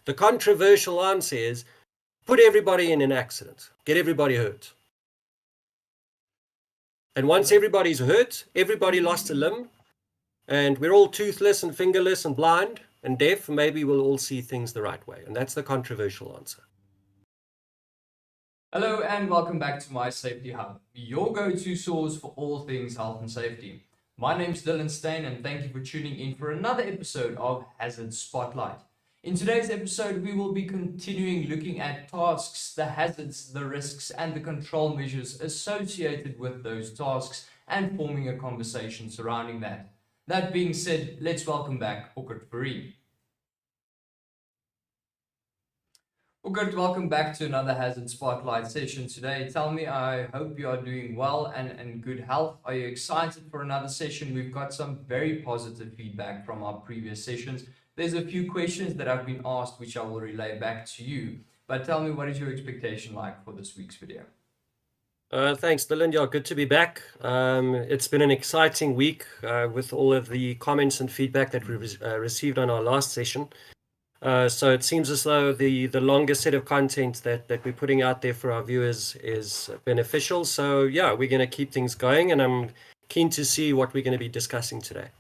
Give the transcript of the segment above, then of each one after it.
The controversial answer is put everybody in an accident, get everybody hurt. And once everybody's hurt, everybody lost a limb, and we're all toothless and fingerless and blind and deaf, maybe we'll all see things the right way. And that's the controversial answer. Hello and welcome back to My Safety Hub, your go-to source for all things health and safety. My name's Dylan Stein and thank you for tuning in for another episode of Hazard Spotlight. In today's episode, we will be continuing looking at tasks, the hazards, the risks, and the control measures associated with those tasks and forming a conversation surrounding that. That being said, let's welcome back Okert Faree. Okert, welcome back to another Hazard Spotlight session today. Tell me, I hope you are doing well and in good health. Are you excited for another session? We've got some very positive feedback from our previous sessions. There's a few questions that have been asked, which I will relay back to you. But tell me, what is your expectation like for this week's video? Thanks, Dylan. Yeah, good to be back. It's been an exciting week with all of the comments and feedback that we received on our last session. So it seems as though the longer set of content that we're putting out there for our viewers is beneficial. So yeah, we're going to keep things going, and I'm keen to see what we're going to be discussing today.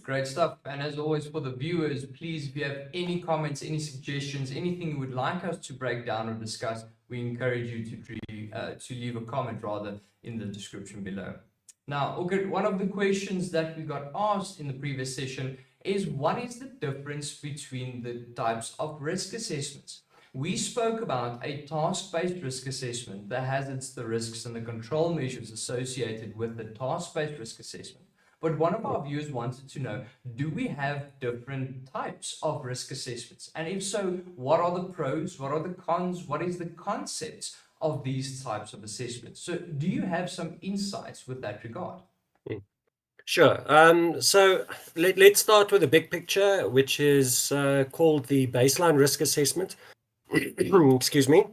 Great stuff. And as always, for the viewers, please, if you have any comments, any suggestions, anything you would like us to break down or discuss, we encourage you to leave a comment rather in the description below. Now, okay, one of the questions that we got asked in the previous session is, what is the difference between the types of risk assessments? We spoke about a task-based risk assessment, the hazards, the risks, and the control measures associated with the task-based risk assessment. But one of our viewers wanted to know, do we have different types of risk assessments? And if so, what are the pros? What are the cons? What is the concepts of these types of assessments? So do you have some insights with that regard? Sure. So let's start with the big picture, which is called the baseline risk assessment. Excuse me.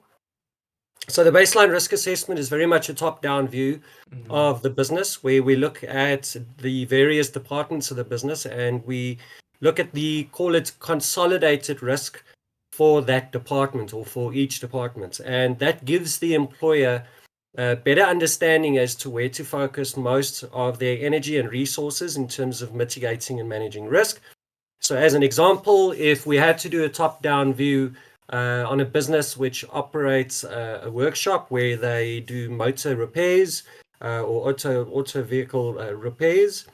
So the baseline risk assessment is very much a top-down view of the business, where we look at the various departments of the business and we look at call it consolidated risk for that department or for each department. And that gives the employer a better understanding as to where to focus most of their energy and resources in terms of mitigating and managing risk. So as an example, if we had to do a top-down view on a business which operates a workshop where they do motor repairs or auto vehicle repairs,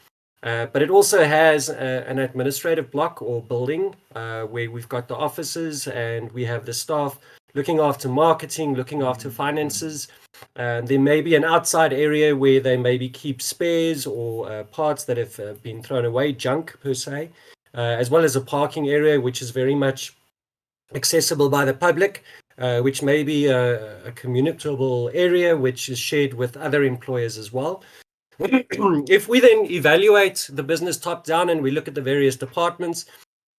but it also has an administrative block or building where we've got the offices and we have the staff looking after marketing, looking after finances. There may be an outside area where they maybe keep spares or parts that have been thrown away, junk per se, as well as a parking area which is very much accessible by the public, which may be a communicable area which is shared with other employers as well. If we then evaluate the business top down and we look at the various departments,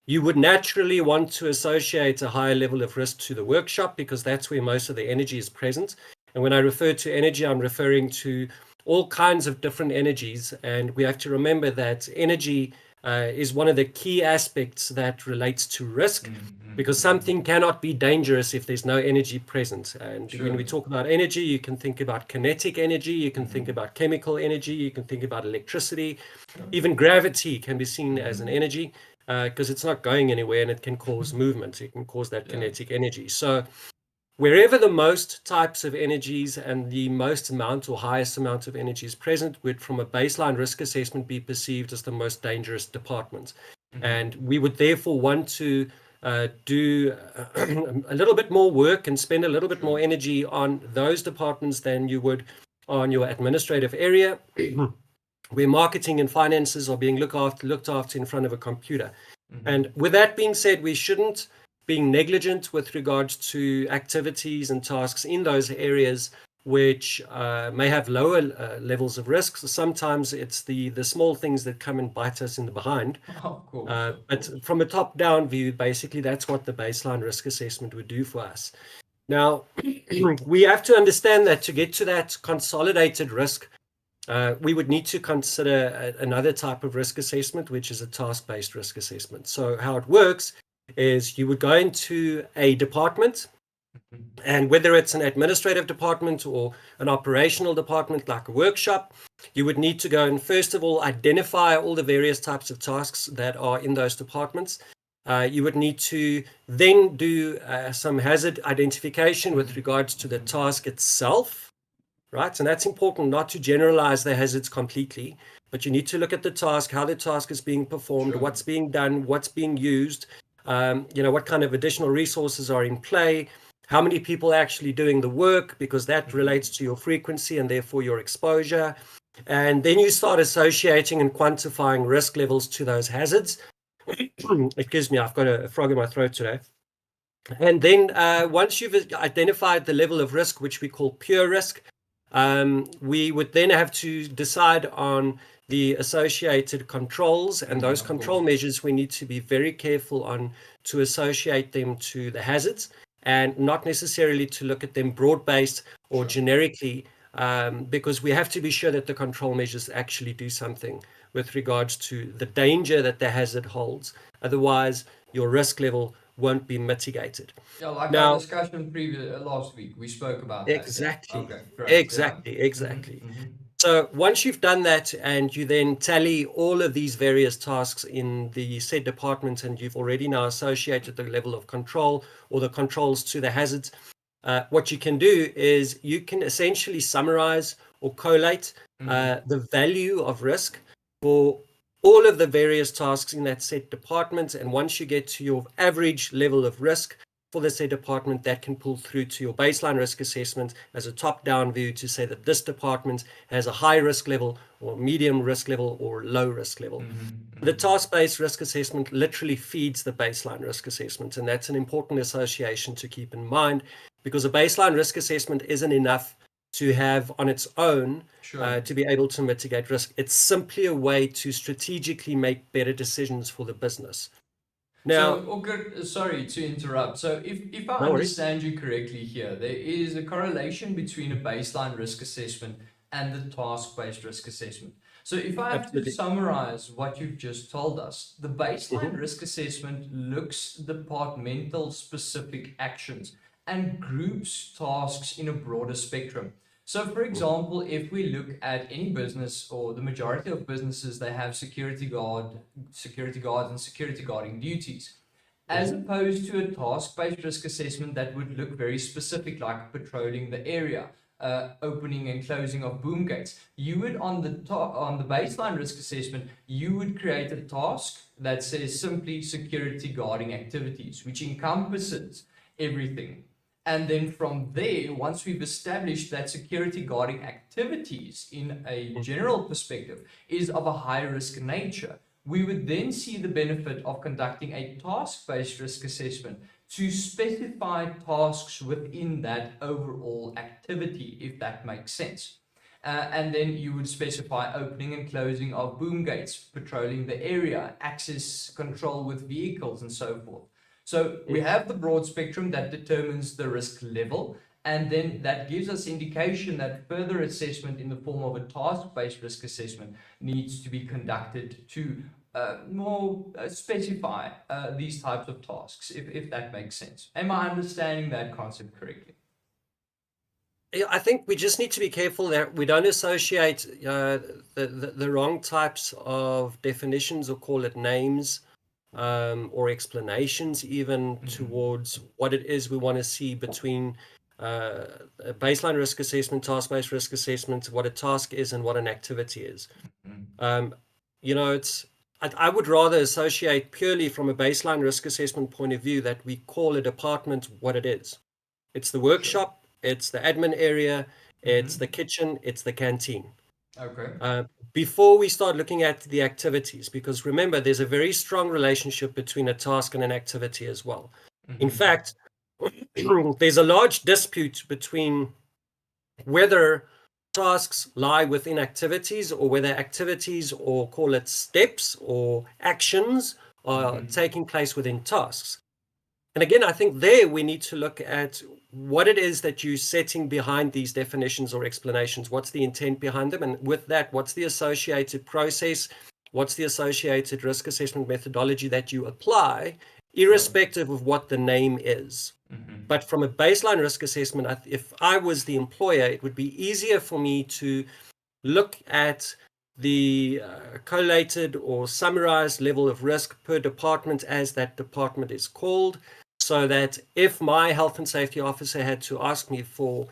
you would naturally want to associate a higher level of risk to the workshop because that's where most of the energy is present. And when I refer to energy, I'm referring to all kinds of different energies. And we have to remember that energy is one of the key aspects that relates to risk, because something cannot be dangerous if there's no energy present. And when we talk about energy, you can think about kinetic energy, you can think about chemical energy, you can think about electricity, even gravity can be seen as an energy because it's not going anywhere and it can cause movement, it can cause that kinetic energy. So wherever the most types of energies and the most amount or highest amount of energy is present would, from a baseline risk assessment, be perceived as the most dangerous department. And we would therefore want to do a little bit more work and spend a little bit more energy on those departments than you would on your administrative area, where marketing and finances are being looked after in front of a computer. And with that being said, we shouldn't being negligent with regards to activities and tasks in those areas which may have lower levels of risk. So sometimes it's the small things that come and bite us in the behind. But from a top-down view, basically that's what the baseline risk assessment would do for us. Now, we have to understand that to get to that consolidated risk, we would need to consider another type of risk assessment, which is a task-based risk assessment. So how it works is you would go into a department, and whether it's an administrative department or an operational department like a workshop, you would need to go and first of all identify all the various types of tasks that are in those departments. You would need to then do some hazard identification with regards to the task itself, right? And that's important, not to generalize the hazards completely, but you need to look at the task, how the task is being performed, Sure. what's being done, what's being used, what kind of additional resources are in play, how many people are actually doing the work, because that relates to your frequency and therefore your exposure. And then you start associating and quantifying risk levels to those hazards. Excuse me, I've got a frog in my throat today. And then once you've identified the level of risk, which we call pure risk, we would then have to decide on the associated controls, and those control measures we need to be very careful on to associate them to the hazards and not necessarily to look at them broad-based or generically, because we have to be sure that the control measures actually do something with regards to the danger that the hazard holds. Otherwise, your risk level won't be mitigated. Yeah, like our Now, discussion previous last week, we spoke about that. Yeah. exactly, Okay, great. Yeah. exactly. So once you've done that and you then tally all of these various tasks in the said department, and you've already now associated the level of control or the controls to the hazards, what you can do is you can essentially summarize or collate the value of risk for all of the various tasks in that said department. And once you get to your average level of risk for the said department, that can pull through to your baseline risk assessment as a top-down view to say that this department has a high risk level or medium risk level or low risk level. The task-based risk assessment literally feeds the baseline risk assessment, and that's an important association to keep in mind, because a baseline risk assessment isn't enough to have on its own to be able to mitigate risk. It's simply a way to strategically make better decisions for the business. Now, So, Oker, sorry to interrupt. So, if I no worries. understand you correctly here, there is a correlation between a baseline risk assessment and the task-based risk assessment. So, if I have to Absolutely. summarize what you've just told us, the baseline Mhm. risk assessment looks departmental specific actions and groups tasks in a broader spectrum. So, for example, if we look at any business or the majority of businesses, they have security guards, and security guarding duties, as opposed to a task-based risk assessment that would look very specific, like patrolling the area, opening and closing of boom gates. You would on the baseline risk assessment, you would create a task that says simply security guarding activities, which encompasses everything. And then from there, once we've established that security guarding activities in a general perspective is of a high risk nature, we would then see the benefit of conducting a task-based risk assessment to specify tasks within that overall activity, if that makes sense. And then you would specify opening and closing of boom gates, patrolling the area, access control with vehicles, and so forth. So we have the broad spectrum that determines the risk level, and then that gives us indication that further assessment in the form of a task-based risk assessment needs to be conducted to more specify these types of tasks, if that makes sense. Am I understanding that concept correctly? Yeah, I think we just need to be careful that we don't associate the wrong types of definitions, or call it names, or explanations even, towards what it is we want to see between a baseline risk assessment, task-based risk assessment, what a task is and what an activity is. Um, it's I would rather associate purely from a baseline risk assessment point of view that we call a department what it is. It's the Sure. workshop, it's the admin area, it's the Mm-hmm. kitchen, it's the canteen. Okay. Uh, Before we start looking at the activities, because remember, there's a very strong relationship between a task and an activity as well. In Mm-hmm. fact, there's a large dispute between whether tasks lie within activities, or whether activities, or call it steps or actions, are Mm-hmm. taking place within tasks. And again, I think there we need to look at what it is that you're setting behind these definitions or explanations. What's the intent behind them? And with that, what's the associated process? What's the associated risk assessment methodology that you apply Sure. irrespective of what the name is. Mm-hmm. But from a baseline risk assessment, if I was the employer, it would be easier for me to look at the collated or summarized level of risk per department, as that department is called, so that if my health and safety officer had to ask me for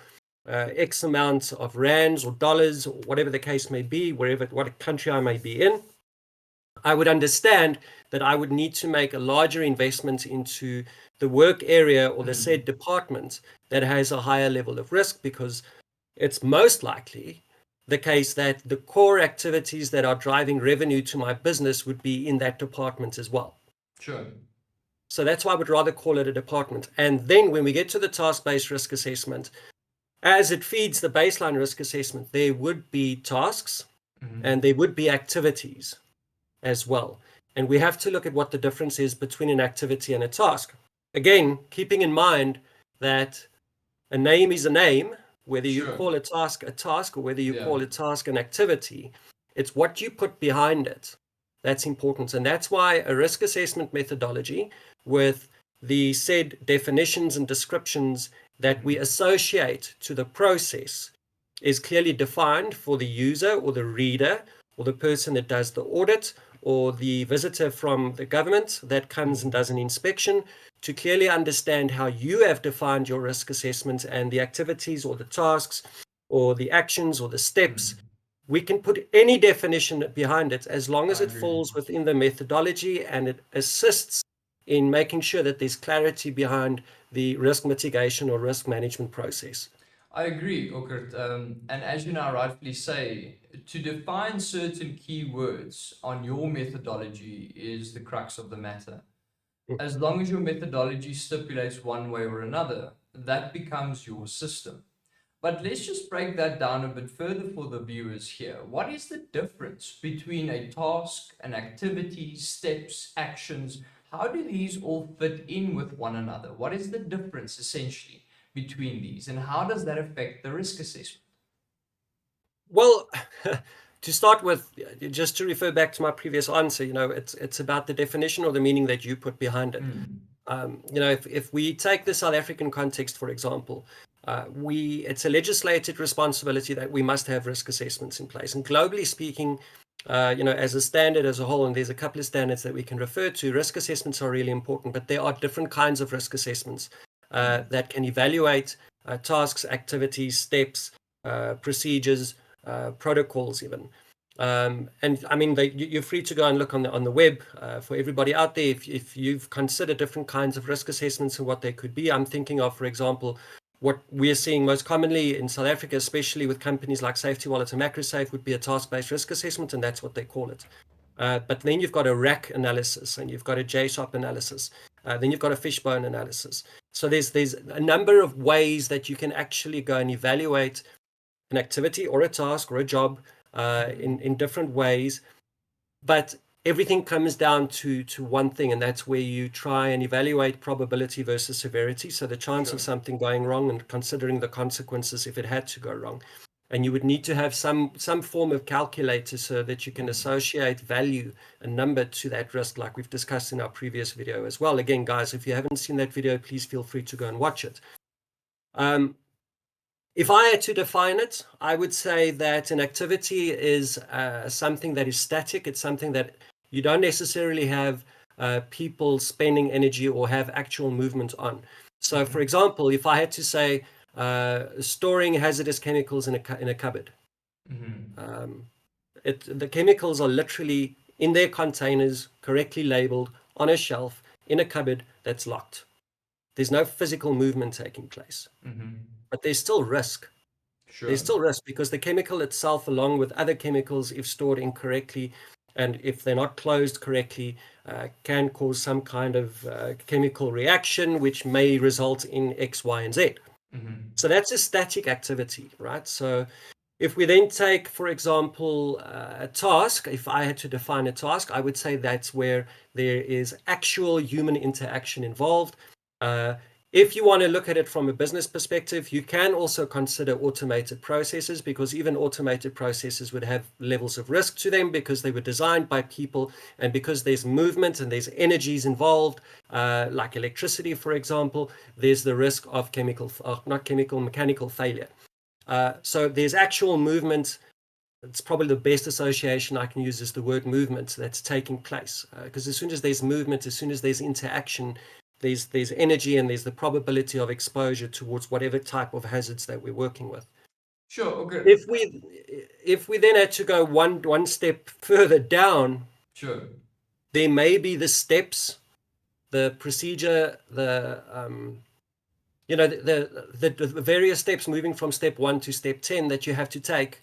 X amount of rands or dollars or whatever the case may be, what country I may be in, I would understand that I would need to make a larger investment into the work area or the said Mm. department that has a higher level of risk, because it's most likely the case that the core activities that are driving revenue to my business would be in that department as well. Sure. So that's why I would rather call it a department. And then when we get to the task-based risk assessment, as it feeds the baseline risk assessment, there would be tasks and Mm-hmm. there would be activities as well. And we have to look at what the difference is between an activity and a task. Again, keeping in mind that a name is a name, whether you Sure. call a task or whether you Yeah. call a task an activity. It's what you put behind it that's important. And that's why a risk assessment methodology with the said definitions and descriptions that we Mm-hmm. associate to the process is clearly defined for the user or the reader or the person that does the audit or the visitor from the government that comes and Mm-hmm. does an inspection, to clearly understand how you have defined your risk assessment and the activities or the tasks or the actions or the steps. Mm. We can put any definition behind it as long as I it agree. falls within the methodology and it assists in making sure that there's clarity behind the risk mitigation or risk management process. I agree, Okert. And as you now rightfully say, to define certain keywords on your methodology is the crux of the matter. As long as your methodology stipulates one way or another, that becomes your system. But let's just break that down a bit further for the viewers here. What is the difference between a task, an activity, steps, actions? How do these all fit in with one another? What is the difference essentially between these, and how does that affect the risk assessment? Well, to start with, just to refer back to my previous answer, it's about the definition or the meaning that you put behind it. Mm, If we take the South African context, for example, it's a legislated responsibility that we must have risk assessments in place. And globally speaking, as a standard as a whole, and there's a couple of standards that we can refer to, risk assessments are really important, but there are different kinds of risk assessments mm, that can evaluate tasks, activities, steps, procedures, protocols, even. And I mean, you're free to go and look on the web for everybody out there. If you've considered different kinds of risk assessments and what they could be, I'm thinking of, for example, what we're seeing most commonly in South Africa, especially with companies like Safety Wallet and MacroSafe, would be a task-based risk assessment, and that's what they call it. But then you've got a RAC analysis, and you've got a JSOP analysis, then you've got a fishbone analysis. So there's a number of ways that you can actually go and evaluate an activity or a task or a job mm. in different ways, but everything comes down to one thing, and that's where you try and evaluate probability versus severity. So the chance of Sure. something going wrong and considering the consequences if it had to go wrong. And you would need to have some form of calculator so that you can Mm. associate value, a number to that risk, like we've discussed in our previous video as well. Again, guys, if you haven't seen that video, please feel free to go and watch it. Um, if I had to define it, I would say that an activity is something that is static. It's something that you don't necessarily have people spending energy or have actual movement on. So, for Mm-hmm. example, if I had to say storing hazardous chemicals in a cupboard, Mm-hmm. um, the chemicals are literally in their containers, correctly labeled, on a shelf, in a cupboard that's locked. There's no physical movement taking place, Mm-hmm. but there's still risk. There's Sure. still risk because the chemical itself, along with other chemicals, if stored incorrectly and if they're not closed correctly, can cause some kind of chemical reaction, which may result in X, Y, and Z. Mm-hmm. So that's a static activity, right? So if we then take, for example, a task, if I had to define a task, I would say that's where there is actual human interaction involved. Uh, If you want to look at it from a business perspective, you can also consider automated processes, because even automated processes would have levels of risk to them because they were designed by people, and because there's movement and there's energies involved, like electricity, for example, there's the risk of not chemical, mechanical failure. So there's actual movement. It's probably the best association I can use is the word movement that's taking place. Because as soon as there's movement, as soon as there's interaction, there's energy, and there's the probability of exposure towards whatever type of hazards that we're working with. Sure. Okay. If we if we then had to go one step further down, Sure. there may be the steps, the procedure, the various steps moving from step 1 to step 10 that you have to take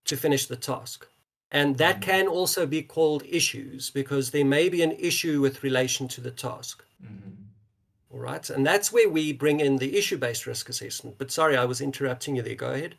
to finish the task. And that Mm-hmm. can also be called issues, because there may be an issue with relation to the task. Mm-hmm. All right. And that's where we bring in the issue-based risk assessment. But sorry, I was interrupting you there. Go ahead.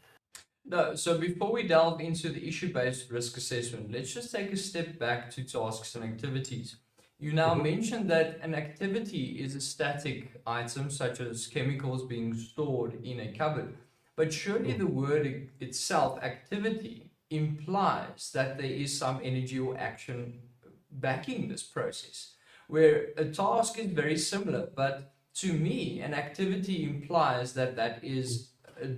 No, so before we delve into the issue-based risk assessment, let's just take a step back to tasks and activities. You now Mm-hmm. mentioned that an activity is a static item, such as chemicals being stored in a cupboard. But surely the word itself, activity, implies that there is some energy or action backing this process, where a task is very similar, but to me, an activity implies that that is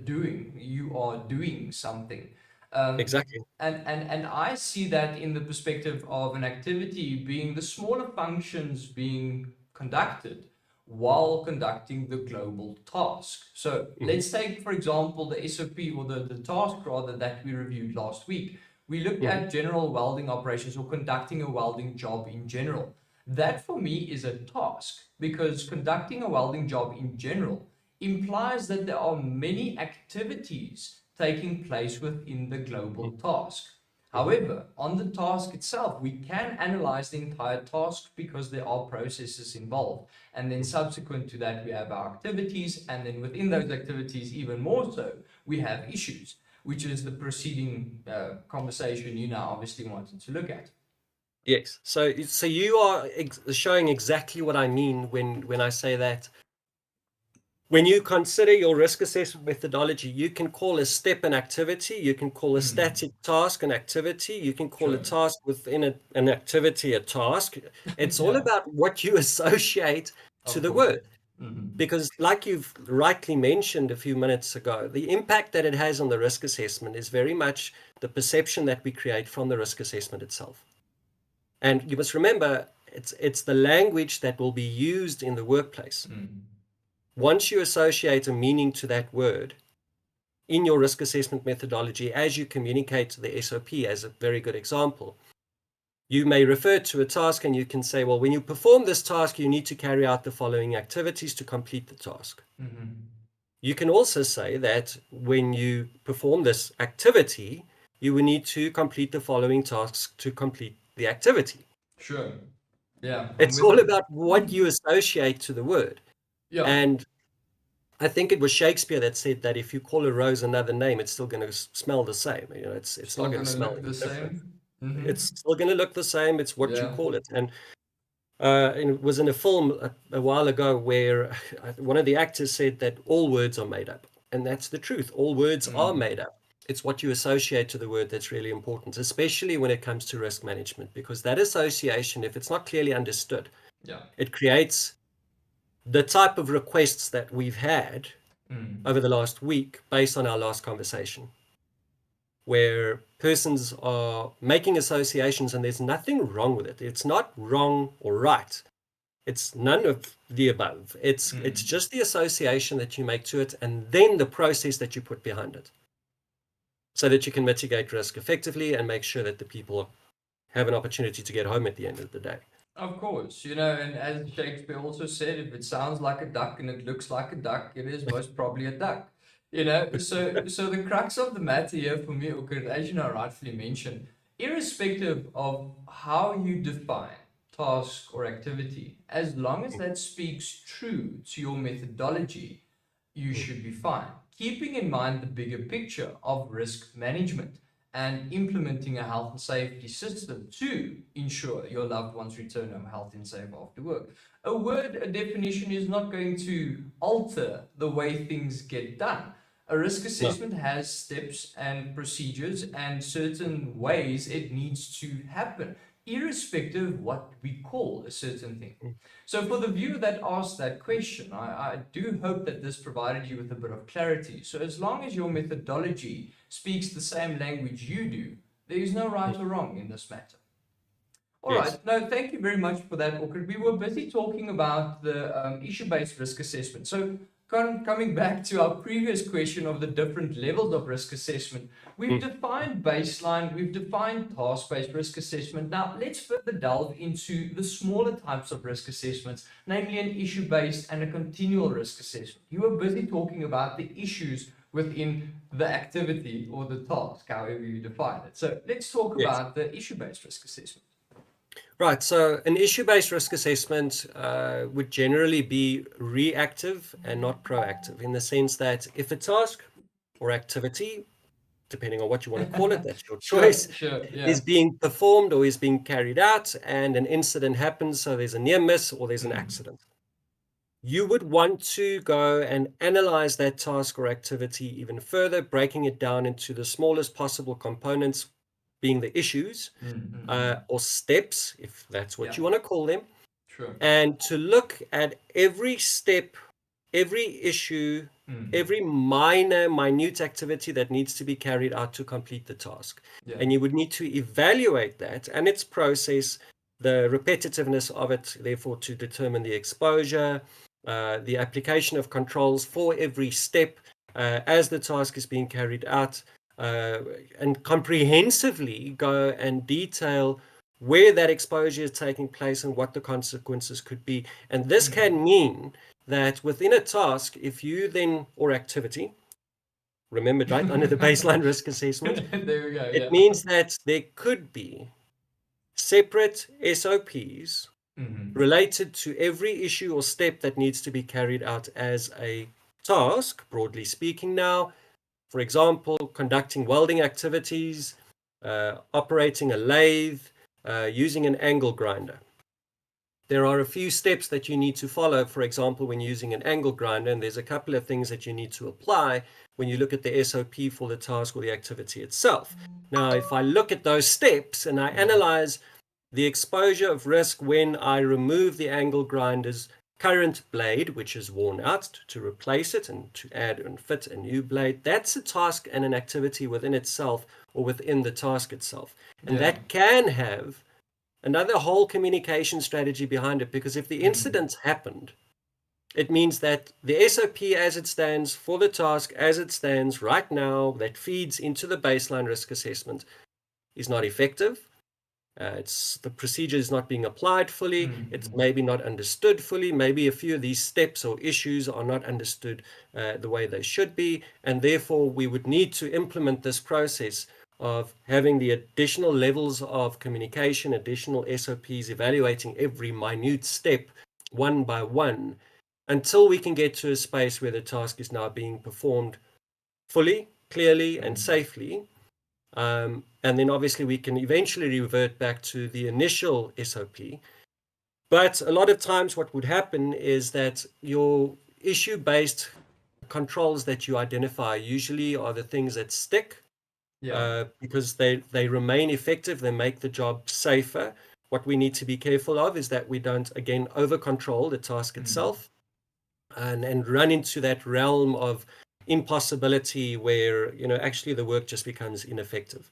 doing, you are doing something. Um, Exactly. and I see that in the perspective of an activity being the smaller functions being conducted while conducting the global task. So Mm-hmm. let's take, for example, the SOP, or the task rather, that we reviewed last week. We looked Mm-hmm. at general welding operations, or conducting a welding job in general. That for me is a task, because conducting a welding job in general implies that there are many activities taking place within the global task. Mm-hmm. However, on the task itself, we can analyze the entire task because there are processes involved. And then subsequent to that, we have our activities. And then within those activities, even more so, we have issues, which is the preceding conversation you now obviously wanted to look at. Yes. So you are showing exactly what I mean when I say that. When you consider your risk assessment methodology, you can call a step an activity, you can call a Hmm. static task an activity, you can call a Sure. task within an activity a task. It's all Yeah, about what you associate to of the course. word. Hmm. Because, like you've rightly mentioned a few minutes ago, the impact that it has on the risk assessment is very much the perception that we create from the risk assessment itself. And you must remember, it's the language that will be used in the workplace. Mm. Once you associate a meaning to that word in your risk assessment methodology, as you communicate to the SOP, as a very good example, you may refer to a task and you can say, well, when you perform this task, you need to carry out the following activities to complete the task. Hmm. You can also say that when you perform this activity, you will need to complete the following tasks to complete the activity. Sure. Yeah, I'm It's with all you. about what you associate to the word. Yeah, And I think it was Shakespeare that said that if you call a rose another name, it's still going to smell the same. It's not still going to gonna smell look the any different. same. Hmm. It's still going to look the same. It's what you Yeah. call it. And it was in a film a while ago where one of the actors said that all words are made up, and that's the truth. All words are Mm. made up. It's what you associate to the word that's really important, especially when it comes to risk management, because that association, if it's not clearly understood, Yeah. it creates the type of requests that we've had Mm. over the last week based on our last conversation, where persons are making associations and there's nothing wrong with it. It's not wrong or right. It's none of the above. It's Mm. just the association that you make to it, and then the process that you put behind it, so that you can mitigate risk effectively and make sure that the people have an opportunity to get home at the end of the day. Of course, and as Shakespeare also said, if it sounds like a duck and it looks like a duck, it is most probably a duck. So the crux of the matter here for me, okay, as you know, rightfully mentioned, irrespective of how you define task or activity, as long as that speaks true to your methodology, you should be fine. Keeping in mind the bigger picture of risk management. and implementing a health and safety system to ensure your loved ones return home healthy and safe after work. A word, a definition is not going to alter the way things get done. A risk No. assessment has steps and procedures and certain ways it needs to happen, irrespective of what we call a certain thing. Mm. So, for the viewer that asked that question, I do hope that this provided you with a bit of clarity. So, as long as your methodology speaks the same language you do, there is no right or wrong in this matter. All Yes. right. No, thank you very much for that, Orchid. We were busy talking about the issue-based risk assessment. So, coming back to our previous question of the different levels of risk assessment, we've Mm. defined baseline, we've defined task-based risk assessment. Now, let's further delve into the smaller types of risk assessments, namely an issue-based and a continual risk assessment. You were busy talking about the issues within the activity or the task, however you define it. So, let's talk Yes. about the issue-based risk assessment. Right. So an issue-based risk assessment would generally be reactive and not proactive, in the sense that if a task or activity, depending on what you want to call it, that's your choice, Sure, is yeah. being performed or is being carried out, and an incident happens, so there's a near miss or there's an Mm, accident. You would want to go and analyze that task or activity even further, breaking it down into the smallest possible components, being the issues or steps, if that's what yeah, you want to call them, sure. and to look at every step, every issue, Mm, every minute activity that needs to be carried out to complete the task. yeah. And you would need to evaluate that and its process, the repetitiveness of it, therefore, to determine the exposure, the application of controls for every step as the task is being carried out, uh, and comprehensively go and detail where that exposure is taking place and what the consequences could be. And this Mm. can mean that within a task, if you then, or activity, remembered right under the baseline risk assessment, There we go, it yeah. means that there could be separate SOPs Mm-hmm. related to every issue or step that needs to be carried out as a task, broadly speaking now. For example, conducting welding activities, operating a lathe, using an angle grinder. There are a few steps that you need to follow, for example, when using an angle grinder, and there's a couple of things that you need to apply when you look at the SOP for the task or the activity itself. Now, if I look at those steps and I Mm. analyze the exposure of risk when I remove the angle grinder's current blade, which is worn out, to replace it and to add and fit a new blade, that's a task and an activity within itself or within the task itself. And Yeah. that can have another whole communication strategy behind it, because if the Mm. incident happened, it means that the SOP as it stands for the task as it stands right now that feeds into the baseline risk assessment is not effective. It's the procedure is not being applied fully. It's Mm. maybe not understood fully. Maybe a few of these steps or issues are not understood the way they should be, and therefore we would need to implement this process of having the additional levels of communication, additional SOPs, evaluating every minute step one by one, until we can get to a space where the task is now being performed fully, clearly, and Mm. safely, and then obviously we can eventually revert back to the initial SOP. But a lot of times, what would happen is that your issue based controls that you identify usually are the things that stick Yeah. because they remain effective, they make the job safer. What we need to be careful of is that we don't, again, over control the task Mm. itself and run into that realm of impossibility where, actually the work just becomes ineffective.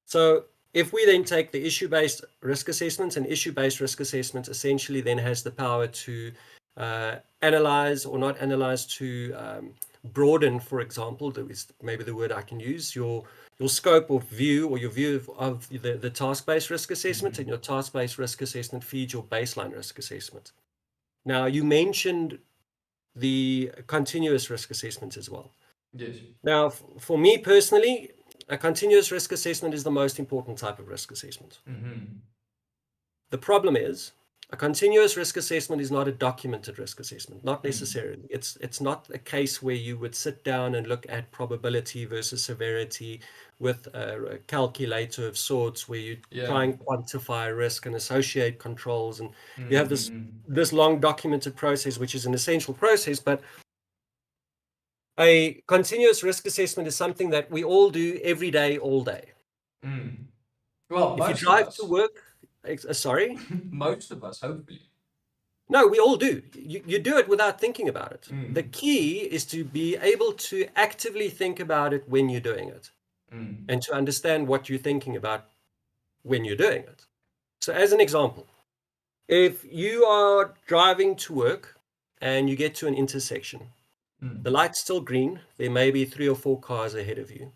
So if we then take the issue-based risk assessments, and issue-based risk assessment essentially then has the power to analyze or not analyze, to broaden, for example, that is maybe the word I can use, your scope of view, or your view of the task-based risk assessment, and Mm. your task-based risk assessment feeds your baseline risk assessment. Now, you mentioned the continuous risk assessment as well. Yes. Now, for me personally, a continuous risk assessment is the most important type of risk assessment. Mm-hmm. The problem is, A continuous risk assessment is not a documented risk assessment, not Mm. necessarily. It's not a case where you would sit down and look at probability versus severity with a calculator of sorts where you Yeah. try and quantify risk and associate controls, and you have this Mm-mm-mm. this long documented process, which is an essential process. But a continuous risk assessment is something that we all do every day, all day. Mm. Well, If you most of drive to us. work, sorry. Most of us, hopefully. No, we all do. You do it without thinking about it. The Mm. key is to be able to actively think about it when you're doing it Mm. and to understand what you're thinking about when you're doing it. So, as an example, if you are driving to work and you get to an intersection, the Mm. light's still green, there may be 3 or 4 cars ahead of you.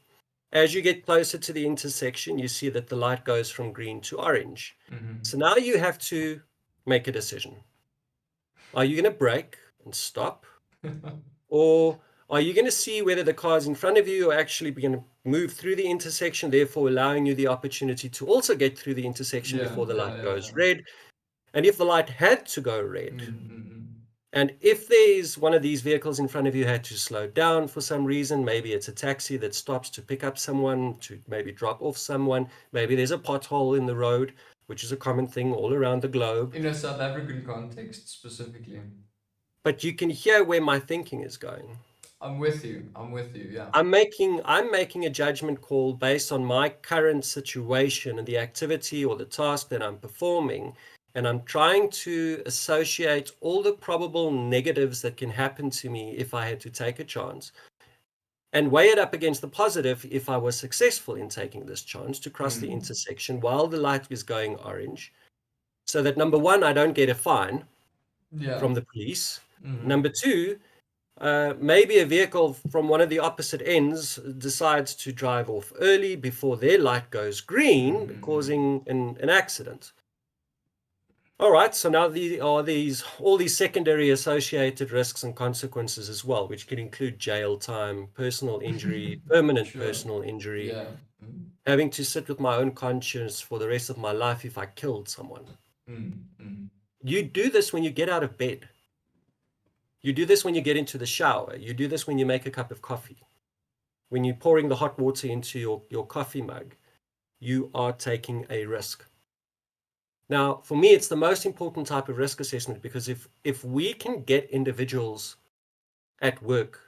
As you get closer to the intersection, you see that the light goes from green to orange. Mm-hmm. So now you have to make a decision. Are you going to brake and stop? Or are you going to see whether the cars in front of you are actually going to move through the intersection, therefore allowing you the opportunity to also get through the intersection Yeah, before the yeah, light yeah, goes yeah. red? And if the light had to go red, Mm-mm-mm. and if there's one of these vehicles in front of you had to slow down for some reason, maybe it's a taxi that stops to pick up someone, to maybe drop off someone, maybe there's a pothole in the road, which is a common thing all around the globe. In a South African context specifically. But you can hear where my thinking is going. I'm with you. I'm with you. Yeah. I'm making a judgment call based on my current situation and the activity or the task that I'm performing, and I'm trying to associate all the probable negatives that can happen to me if I had to take a chance and weigh it up against the positive if I was successful in taking this chance to cross the Mm. intersection while the light is going orange, so that number one, I don't get a fine Yeah. from the police. Mm-hmm. Number two, maybe a vehicle from one of the opposite ends decides to drive off early before their light goes green, Mm-mm-mm. causing an accident. All right, so now all these secondary associated risks and consequences as well, which can include jail time, personal injury, permanent Sure. personal injury, Yeah. Mm. having to sit with my own conscience for the rest of my life if I killed someone. Mm. Mm. You do this when you get out of bed. You do this when you get into the shower. You do this when you make a cup of coffee. When you're pouring the hot water into your coffee mug, you are taking a risk. Now, for me, it's the most important type of risk assessment because if we can get individuals at work,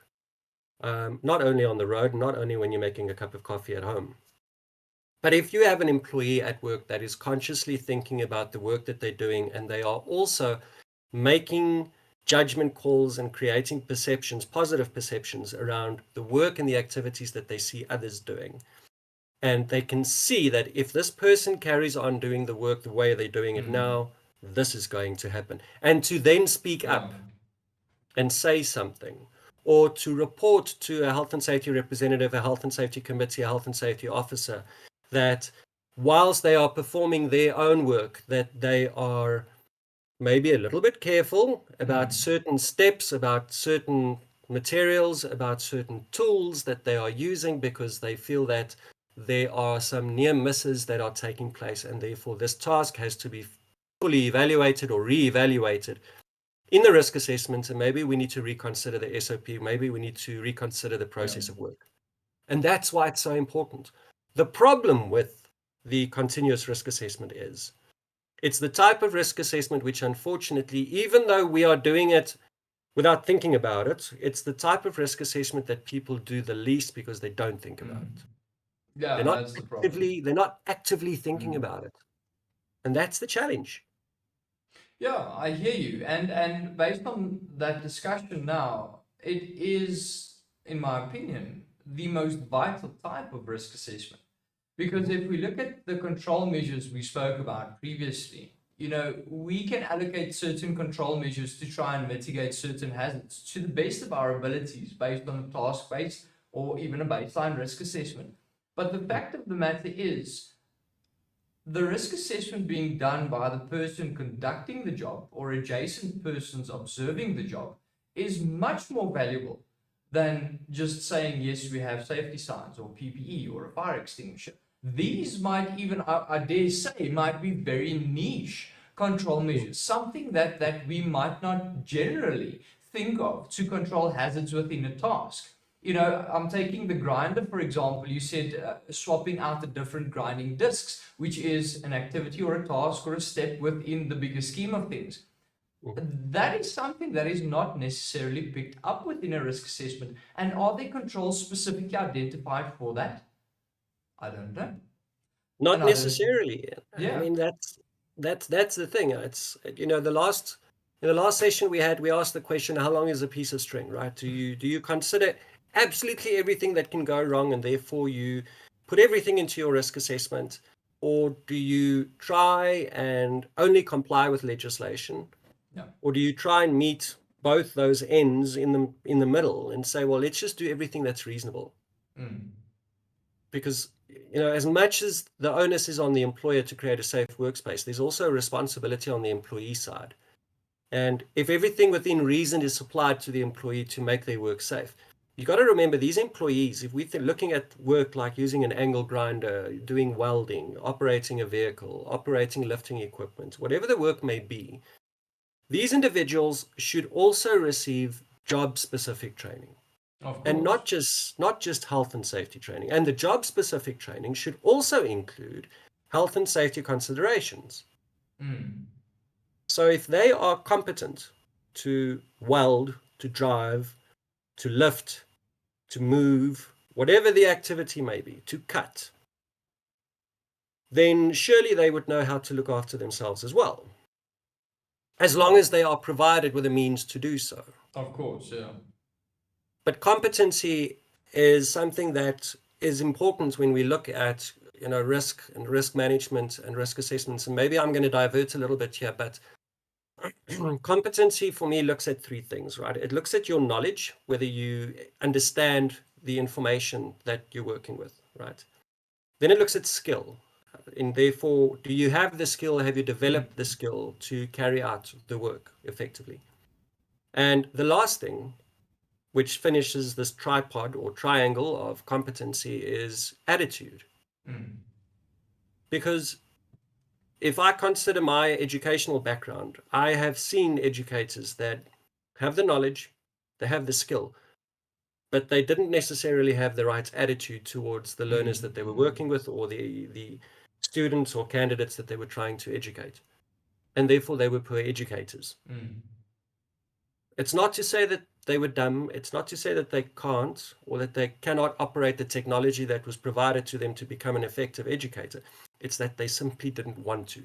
not only on the road, not only when you're making a cup of coffee at home, but if you have an employee at work that is consciously thinking about the work that they're doing and they are also making judgment calls and creating perceptions, positive perceptions around the work and the activities that they see others doing, and they can see that if this person carries on doing the work the way they're doing it Mm. now, this is going to happen. And to then speak Yeah. up and say something, or to report to a health and safety representative, a health and safety committee, a health and safety officer, that whilst they are performing their own work, that they are maybe a little bit careful about Mm. certain steps, about certain materials, about certain tools that they are using because they feel that there are some near misses that are taking place, and therefore this task has to be fully evaluated or re-evaluated in the risk assessment, and maybe we need to reconsider the SOP, maybe we need to reconsider the Yeah. process of work. And that's why it's so important. The problem with the continuous risk assessment is it's the type of risk assessment which, unfortunately, even though we are doing it without thinking about it, it's the type of risk assessment that people do the least because they don't think about Mm. it. They're Yeah, not that's the problem. they're not actively thinking Mm. about it. And that's the challenge. Yeah, I hear you. And based on that discussion now, it is, in my opinion, the most vital type of risk assessment. Because Mhm. if we look at the control measures we spoke about previously, we can allocate certain control measures to try and mitigate certain hazards to the best of our abilities based on a task base or even a baseline risk assessment. But the fact of the matter is, the risk assessment being done by the person conducting the job or adjacent persons observing the job is much more valuable than just saying, yes, we have safety signs or PPE or a fire extinguisher. These might even, I dare say, might be very niche control measures, something that we might not generally think of to control hazards within a task. I'm taking the grinder, for example. You said swapping out the different grinding discs, which is an activity or a task or a step within the bigger scheme of things. Mhm. That is something that is not necessarily picked up within a risk assessment. And are there controls specifically identified for that? I don't know. Not And I don't, necessarily. I yeah. mean, that's the thing. It's the last in the last session we had, we asked the question, how long is a piece of string, right? Do you consider absolutely everything that can go wrong, and therefore you put everything into your risk assessment, or do you try and only comply with legislation, Yeah. or do you try and meet both those ends in the middle and say, well, let's just do everything that's reasonable? Mm. Because as much as the onus is on the employer to create a safe workspace, there's also a responsibility on the employee side. And if everything within reason is supplied to the employee to make their work safe, you got to remember these employees, if we're looking at work like using an angle grinder, doing welding, operating a vehicle, operating lifting equipment, whatever the work may be, these individuals should also receive job specific training. Of And course. not just health and safety training. And the job specific training should also include health and safety considerations. Mm. So if they are competent to weld, to drive, to lift, to move, whatever the activity may be, to cut, then surely they would know how to look after themselves as well, as long Yeah. as they are provided with a means to do so. Of course. Yeah. But competency is something that is important when we look at risk and risk management and risk assessments. And maybe I'm going to divert a little bit here, but competency for me looks at three things, right? It looks at your knowledge, whether you understand the information that you're working with, right? Then it looks at skill. And therefore, do you have the skill? Have you Mm. developed the skill to carry out the work effectively? And the last thing, which finishes this tripod or triangle of competency, is attitude. Mm. Because if I consider my educational background, I have seen educators that have the knowledge, they have the skill, but they didn't necessarily have the right attitude towards the learners Mm. that they were working with, or the students or candidates that they were trying to educate. And therefore, they were poor educators. Mm. It's not to say that they were dumb. It's not to say that they can't or that they cannot operate the technology that was provided to them to become an effective educator. It's that they simply didn't want to.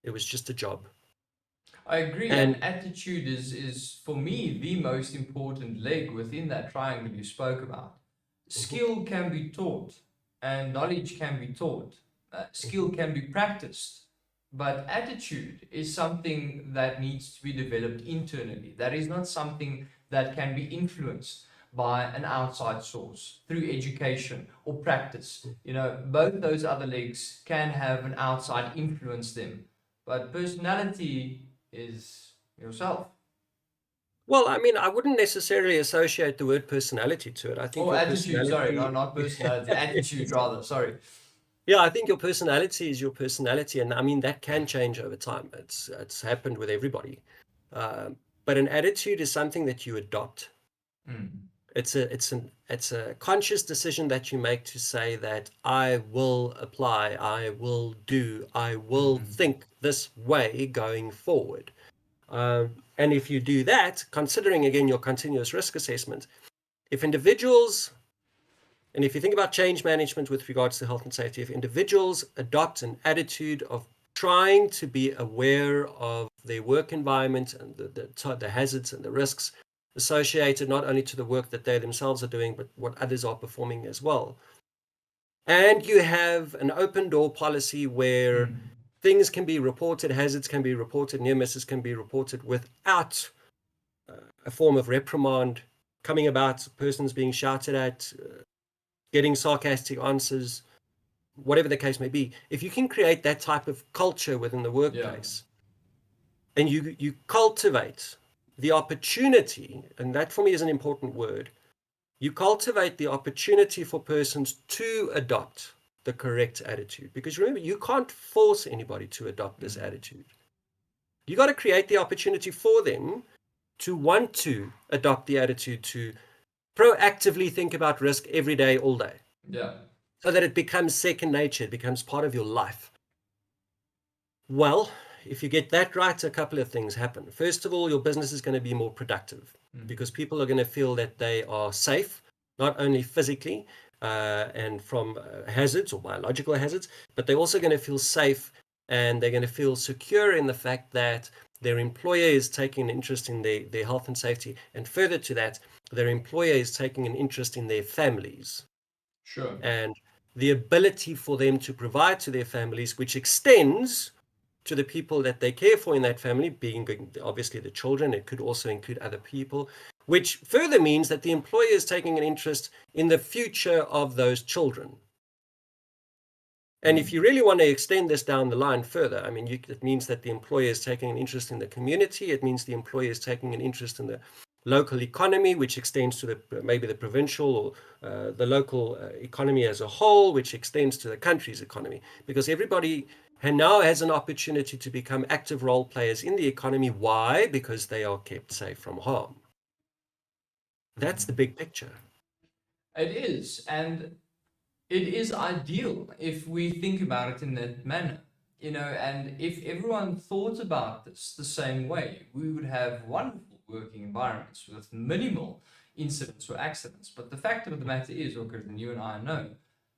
It was just a job. I agree, And and attitude is for me the most important leg within that triangle you spoke about. mhm, Skill can be taught, and knowledge can be taught. Skill mhm. can be practiced, but attitude is something that needs to be developed internally. That is not something that can be influenced by an outside source through education or practice. Both those other legs can have an outside influence them, but personality is yourself. Well, I mean, I wouldn't necessarily associate the word personality to it. I think Or your attitude, sorry, no, personality, not personality, attitude rather, sorry. yeah, I think your personality is your personality, and I mean that can change over time. It's happened with everybody, but an attitude is something that you adopt. Mm. It's a conscious decision that you make to say that I will apply, I will do, I will Mm-hmm. think this way going forward. And if you do that, considering again your continuous risk assessment, if individuals, and if you think about change management with regards to health and safety, if individuals adopt an attitude of trying to be aware of their work environment and the hazards and the risks associated not only to the work that they themselves are doing, but what others are performing as well. And you have an open door policy where Mm. things can be reported, hazards can be reported, near misses can be reported without a form of reprimand coming about, persons being shouted at, getting sarcastic answers, whatever the case may be. If you can create that type of culture within the Yeah. workplace, and you cultivate the opportunity, and that for me is an important word, you cultivate the opportunity for persons to adopt the correct attitude. Because remember, you can't force anybody to adopt this Mm. attitude. You got to create the opportunity for them to want to adopt the attitude to proactively think about risk every day, all day, Yeah. so that it becomes second nature, it becomes part of your life. Well, if you get that right, a couple of things happen. First of all, your business is going to be more productive because people are going to feel that they are safe, not only physically and from hazards or biological hazards, but they're also going to feel safe and they're going to feel secure in the fact that their employer is taking an interest in their health and safety. And further to that, their employer is taking an interest in their families Sure. and the ability for them to provide to their families, which extends to the people that they care for in that family, being obviously the children. It could also include other people, which further means that the employer is taking an interest in the future of those children. And if you really want to extend this down the line further, I mean, it means that the employer is taking an interest in the community. It means the employer is taking an interest in the local economy, which extends to maybe the provincial or the local economy as a whole, which extends to the country's economy, because everybody now has an opportunity to become active role players in the economy. Why? Because they are kept safe from harm. That's the big picture. It is, and it is ideal if we think about it in that manner, and if everyone thought about this the same way, we would have wonderful working environments with minimal incidents or accidents. But the fact of the matter is, Orkut, and you and I know,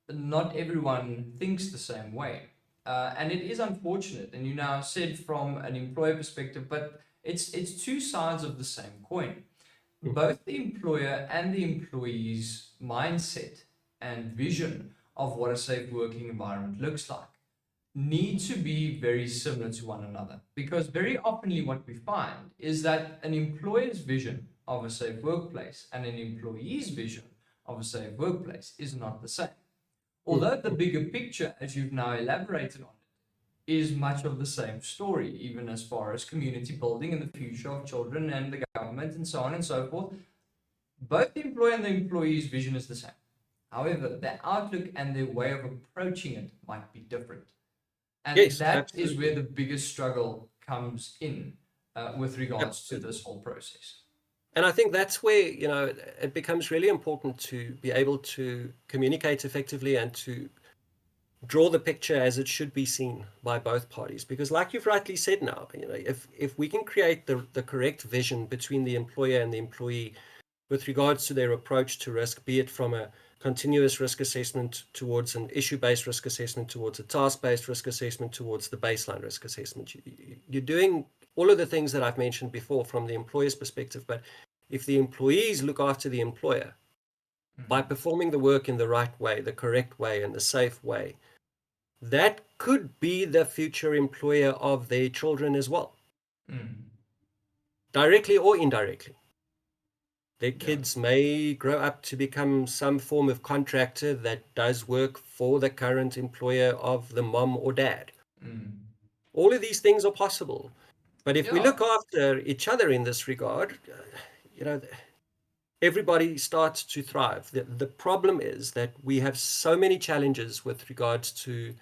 not everyone thinks the same way. And it is unfortunate, and you now said from an employer perspective, but it's two sides of the same coin. Both the employer and the employee's mindset and vision of what a safe working environment looks like need to be very similar to one another, because very oftenly what we find is that an employer's vision of a safe workplace and an employee's vision of a safe workplace is not the same, although the bigger picture, as you've now elaborated on, is much of the same story, even as far as community building and the future of children and the government and so on and so forth. Both the employer and the employee's vision is the same. However, their outlook and their way of approaching it might be different. And Yes, that is where absolutely. the biggest struggle comes in with regards to Absolutely. this whole process. And I think that's where, it becomes really important to be able to communicate effectively and to draw the picture as it should be seen by both parties. Because like you've rightly said now, if we can create the correct vision between the employer and the employee with regards to their approach to risk, be it from a continuous risk assessment towards an issue-based risk assessment, towards a task-based risk assessment, towards the baseline risk assessment. You're doing all of the things that I've mentioned before from the employer's perspective, but if the employees look after the employer by Mm, performing the work in the right way, the correct way, and the safe way, that could be the future employer of their children as well, mm, directly or indirectly. Their yeah. kids may grow up to become some form of contractor that does work for the current employer of the mom or dad. Mm, All of these things are possible. But if we yeah. look after each other in this regard, you know, everybody starts to thrive. The problem is that we have so many challenges with regards to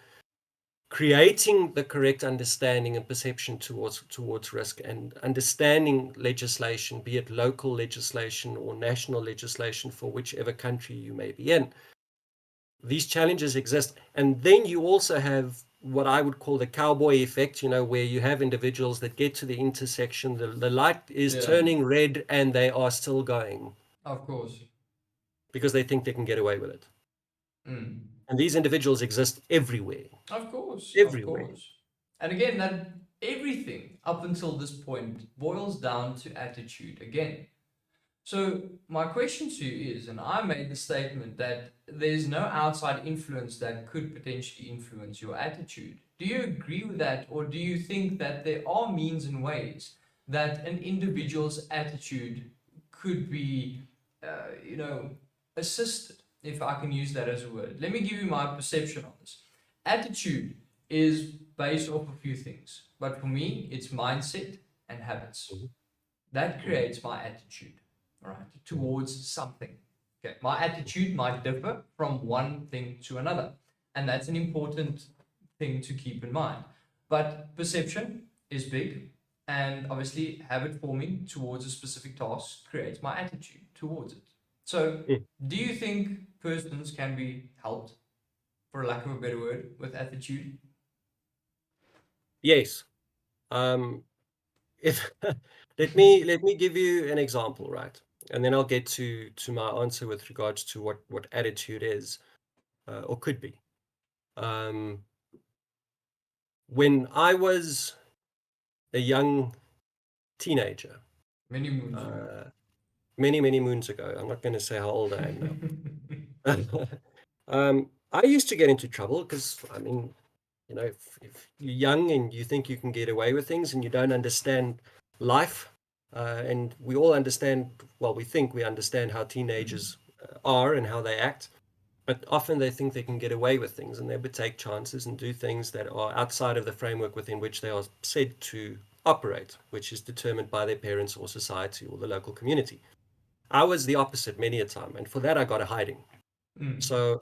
creating the correct understanding and perception towards risk and understanding legislation, be it local legislation or national legislation for whichever country you may be in. These challenges exist. And then you also have what I would call the cowboy effect, where you have individuals that get to the intersection, the light is Yeah. turning red and they are still going Of course. because they think they can get away with it. Mm. And these individuals exist everywhere, Of course. Of everywhere. course. And again, that everything up until this point boils down to attitude again. So my question to you is, and I made the statement that there's no outside influence that could potentially influence your attitude. Do you agree with that, or do you think that there are means and ways that an individual's attitude could be, you know, assisted, if I can use that as a word? Let me give you my perception on this. Attitude is based off a few things, but for me, it's mindset and habits. Mhm, That mhm, creates my attitude, right, mhm, towards something. Okay, my attitude might differ from one thing to another, and that's an important thing to keep in mind. But perception is big, And obviously, habit forming towards a specific task creates my attitude towards it. So, Mm. do you think persons can be helped, for lack of a better word, with attitude? Yes. Um, if let me give you an example, right? And then I'll get to my answer with regards to what attitude is, or could be. Um, when I was a young teenager, Many moons ago. uh, many moons ago, I'm not going to say how old I am now. I used to get into trouble because, I mean, if you're young and you think you can get away with things and you don't understand life, and we all understand, well, we think we understand how Mm, teenagers are and how they act, but often they think they can get away with things and they would take chances and do things that are outside of the framework within which they are said to operate, which is determined by their parents or society or the local community. I was the opposite many a time, and for that I got a hiding. mm, So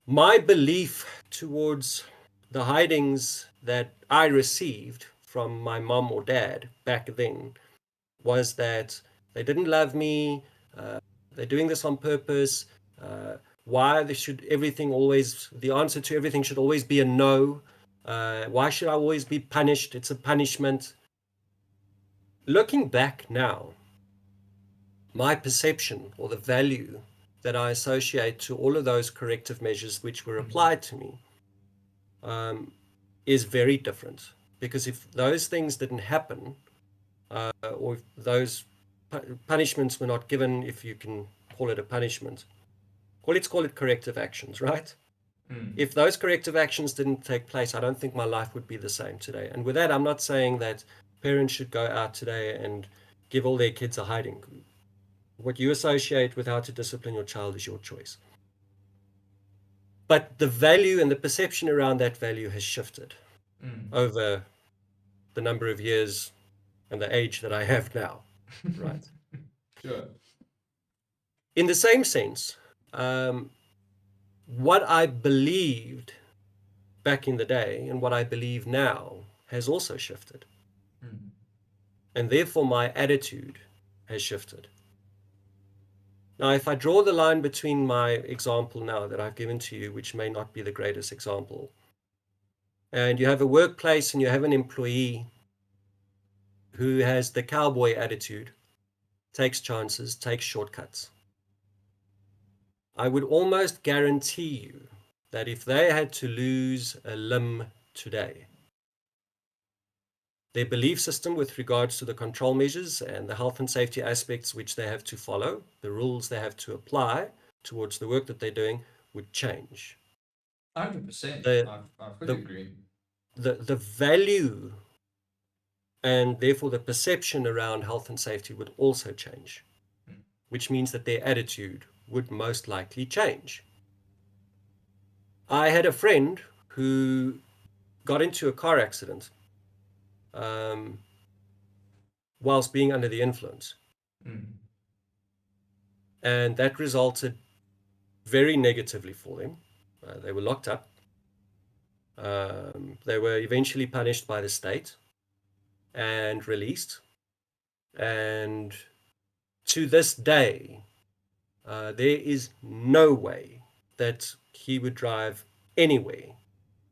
my belief towards the hidings that I received from my mom or dad back then was that they didn't love me. Uh, they're doing this on purpose. Uh, why they should everything always the answer to everything should always be a no. Why should I always be punished? It's a punishment. Looking back now, my perception or the value that I associate to all of those corrective measures which were mm, applied to me um, is very different. Because if those things didn't happen, or if those punishments were not given, if you can call it a punishment, well, let's call it corrective actions, right? mm. If those corrective actions didn't take place, I don't think my life would be the same today. And with that, I'm not saying that parents should go out today and give all their kids a hiding. What you associate with how to discipline your child is your choice. But the value and the perception around that value has shifted Mm. over the number of years and the age that I have now, right? Sure. In the same sense, um, what I believed back in the day and what I believe now has also shifted. Mm. And therefore, my attitude has shifted. Now, if I draw the line between my example now that I've given to you, which may not be the greatest example, and you have a workplace and you have an employee who has the cowboy attitude, takes chances, takes shortcuts, I would almost guarantee you that if they had to lose a limb today, their belief system with regards to the control measures and the health and safety aspects which they have to follow, the rules they have to apply towards the work that they're doing would change. 100%. The I fully the agree. the value and therefore the perception around health and safety would also change, Mm. which means that their attitude would most likely change. I had a friend who got into a car accident um, whilst being under the influence. Mm. And that resulted very negatively for them. They were locked up. They were eventually punished by the state and released. And to this day, there is no way that he would drive anywhere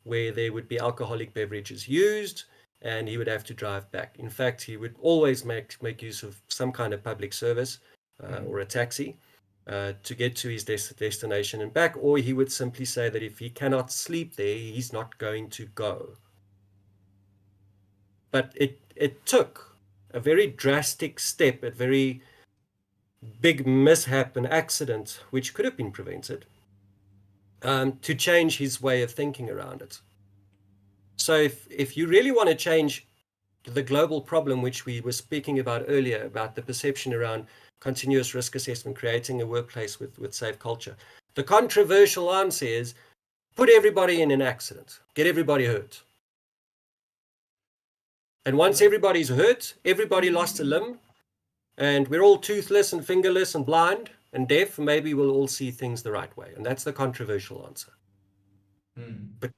where there would be alcoholic beverages used and he would have to drive back. In fact, he would always make use of some kind of public service or Mm. a taxi to get to his destination and back, or he would simply say that if he cannot sleep there, he's not going to go. But it took a very drastic step, a very big mishap, an accident, which could have been prevented, to change his way of thinking around it. So if you really want to change the global problem which we were speaking about earlier about the perception around continuous risk assessment, creating a workplace with safe culture. The controversial answer is put everybody in an accident, get everybody hurt. And once Yeah. everybody's hurt, everybody lost a limb, and we're all toothless and fingerless and blind and deaf, maybe we'll all see things the right way. And that's the controversial answer. Mm. But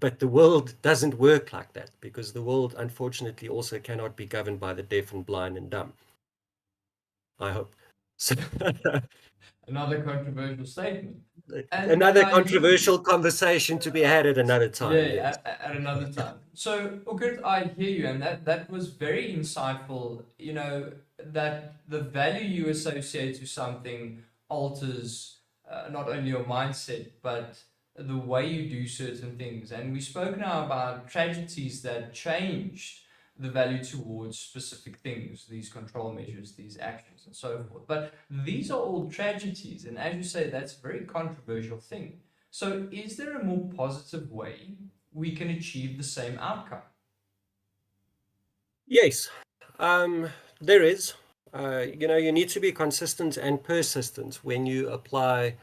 But the world doesn't work like that, because the world, unfortunately, also cannot be governed by the deaf and blind and dumb. I hope. So Another controversial statement. And another I hear you. controversial conversation to be had at another Yeah, time. Yes. at another time. So, Ukert, I hear you, and that was very insightful. You know, that the value you associate to something alters not only your mindset, but the way you do certain things. And we spoke now about tragedies that changed the value towards specific things, these control measures, these actions, and so forth. But these are all tragedies, and as you say, that's a very controversial thing. So, is there a more positive way we can achieve the same outcome? Yes, there is. You need to be consistent and persistent when you apply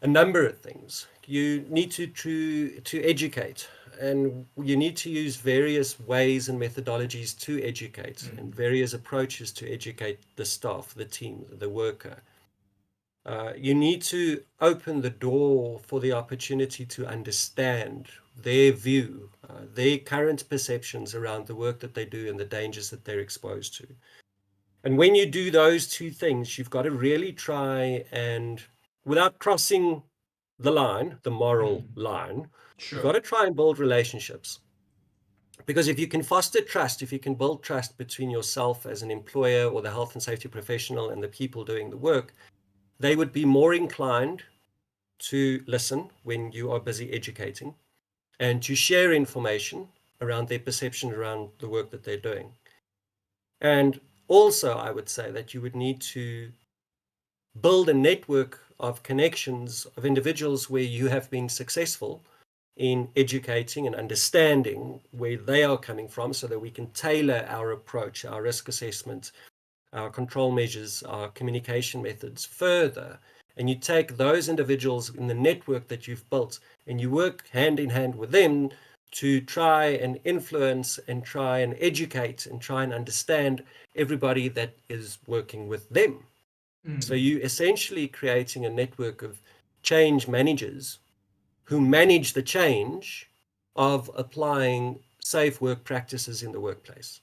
a number of things. You need to educate, and you need to use various ways and methodologies to educate, and Mm, various approaches to educate the staff, the team, the worker. You need to open the door for the opportunity to understand their view, their current perceptions around the work that they do and the dangers that they're exposed to. And when you do those two things, you've got to really try and, without crossing the line, the moral mm, line, you've got sure. to try and build relationships. Because if you can foster trust, if you can build trust between yourself as an employer or the health and safety professional and the people doing the work, they would be more inclined to listen when you are busy educating and to share information around their perception around the work that they're doing. And also, I would say that you would need to build a network of connections of individuals where you have been successful in educating and understanding where they are coming from, so that we can tailor our approach, our risk assessment, our control measures, our communication methods further. And you take those individuals in the network that you've built and you work hand in hand with them to try and influence and try and educate and try and understand everybody that is working with them. So Mm, you essentially creating a network of change managers who manage the change of applying safe work practices in the workplace.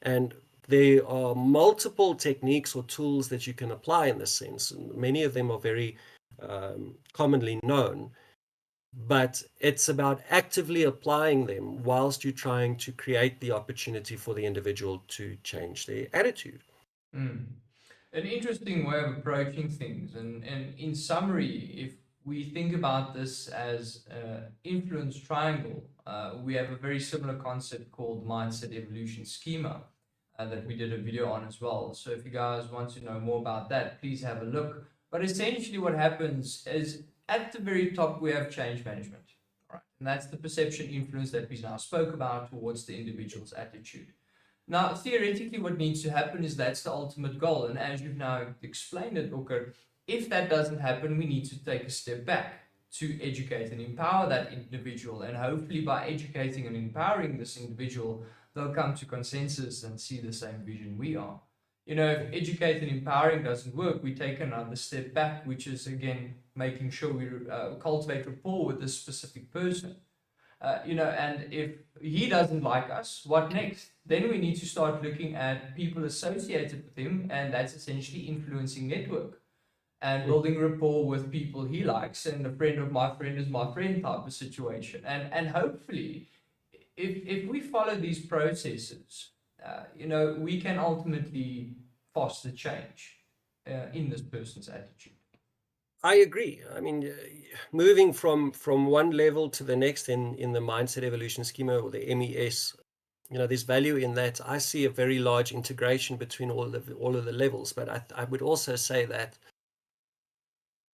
And there are multiple techniques or tools that you can apply in this sense. And many of them are very commonly known, but it's about actively applying them whilst you're trying to create the opportunity for the individual to change their attitude. mm. An interesting way of approaching things. And in summary, if we think about this as an influence triangle, we have a very similar concept called mindset evolution schema that we did a video on as well. So if you guys want to know more about that, please have a look. But essentially, what happens is at the very top, we have change management. Right? And that's the perception influence that we now spoke about towards the individual's attitude. Now, theoretically, what needs to happen is that's the ultimate goal. And as you've now explained it, Booker, if that doesn't happen, we need to take a step back to educate and empower that individual. And hopefully, by educating and empowering this individual, they'll come to consensus and see the same vision we are. You know, if educating and empowering doesn't work, we take another step back, which is again making sure we cultivate rapport with this specific person. And if he doesn't like us, what next? Then we need to start looking at people associated with him, and that's essentially influencing network and building rapport with people he likes, and a friend of my friend is my friend type of situation. And hopefully, if we follow these processes, we can ultimately foster change in this person's attitude. I agree. I mean, moving from one level to the next in the mindset evolution schema, or the MES, there's value in that. I see a very large integration between all of the levels, but I would also say that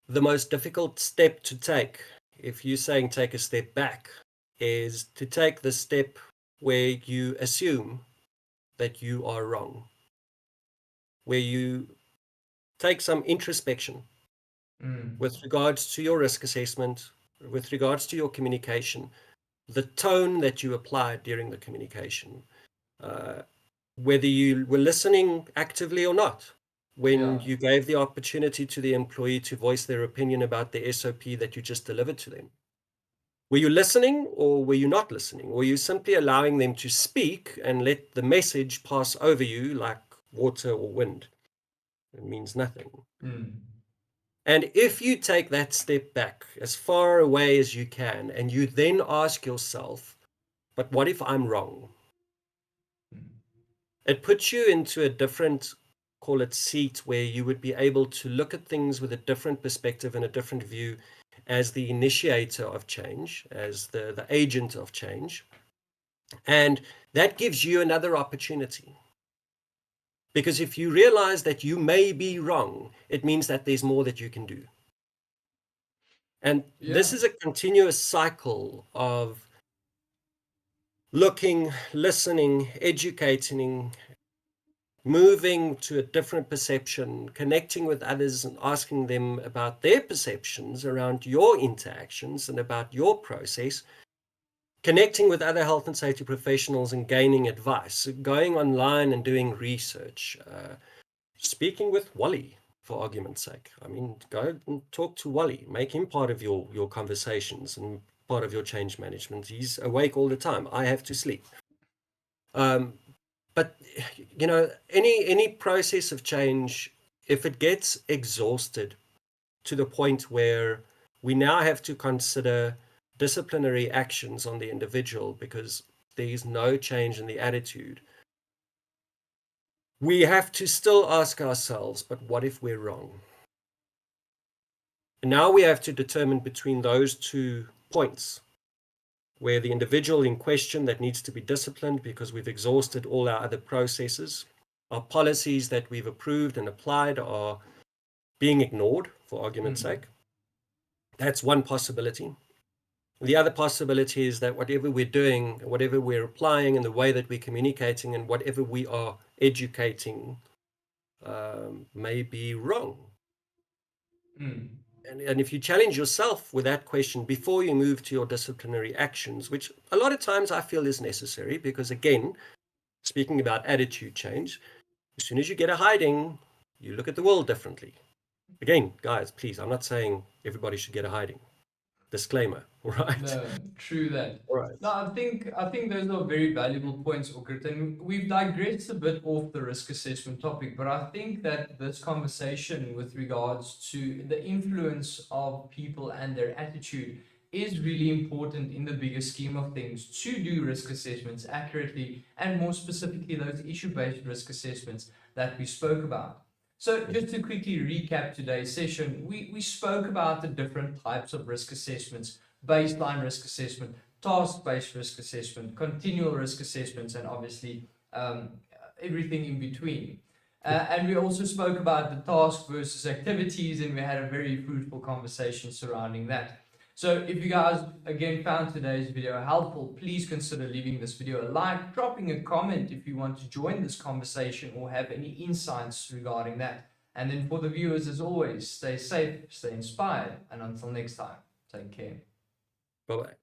the most difficult step to take, if you're saying take a step back, is to take the step where you assume that you are wrong, where you take some introspection Mm, with regards to your risk assessment, with regards to your communication, the tone that you applied during the communication, uh, whether you were listening actively or not, when yeah. you gave the opportunity to the employee to voice their opinion about the SOP that you just delivered to them, Were you listening or were you not listening? Were you simply allowing them to speak and let the message pass over you like water or wind? It means nothing. Mm. And if you take that step back as far away as you can, and you then ask yourself, but what if I'm wrong? It puts you into a different, call it seat, where you would be able to look at things with a different perspective and a different view as the initiator of change, as the agent of change. And that gives you another opportunity. Because if you realize that you may be wrong, it means that there's more that you can do. And Yeah. this is a continuous cycle of looking, listening, educating, moving to a different perception, connecting with others and asking them about their perceptions around your interactions and about your process, connecting with other health and safety professionals and gaining advice, going online and doing research, speaking with Wally, for argument's sake. I mean, go and talk to Wally, make him part of your conversations and part of your change management. He's awake all the time. I have to sleep. But any process of change, if it gets exhausted to the point where we now have to consider disciplinary actions on the individual because there is no change in the attitude, we have to still ask ourselves, but what if we're wrong? And now we have to determine between those 2 points, where the individual in question that needs to be disciplined because we've exhausted all our other processes, our policies that we've approved and applied are being ignored, for argument's sake. That's one possibility. The other possibility is that whatever we're doing, whatever we're applying, and the way that we're communicating, and whatever we are educating may be wrong. Mm. And if you challenge yourself with that question before you move to your disciplinary actions, which a lot of times I feel is necessary, because again, speaking about attitude change, as soon as you get a hiding, you look at the world differently. Again, guys, please, I'm not saying everybody should get a hiding. Disclaimer, all right? No, true that. All right. No, I think those are very valuable points, Okrit, and we've digressed a bit off the risk assessment topic, but I think that this conversation with regards to the influence of people and their attitude is really important in the bigger scheme of things to do risk assessments accurately and more specifically those issue-based risk assessments that we spoke about. So just to quickly recap today's session, we spoke about the different types of risk assessments: baseline risk assessment, task-based risk assessment, continual risk assessments, and obviously everything in between. And we also spoke about the task versus activities, and we had a very fruitful conversation surrounding that. So if you guys again found today's video helpful, please consider leaving this video a like, dropping a comment if you want to join this conversation or have any insights regarding that. And then for the viewers, as always, stay safe, stay inspired, and until next time, take care. Bye-bye.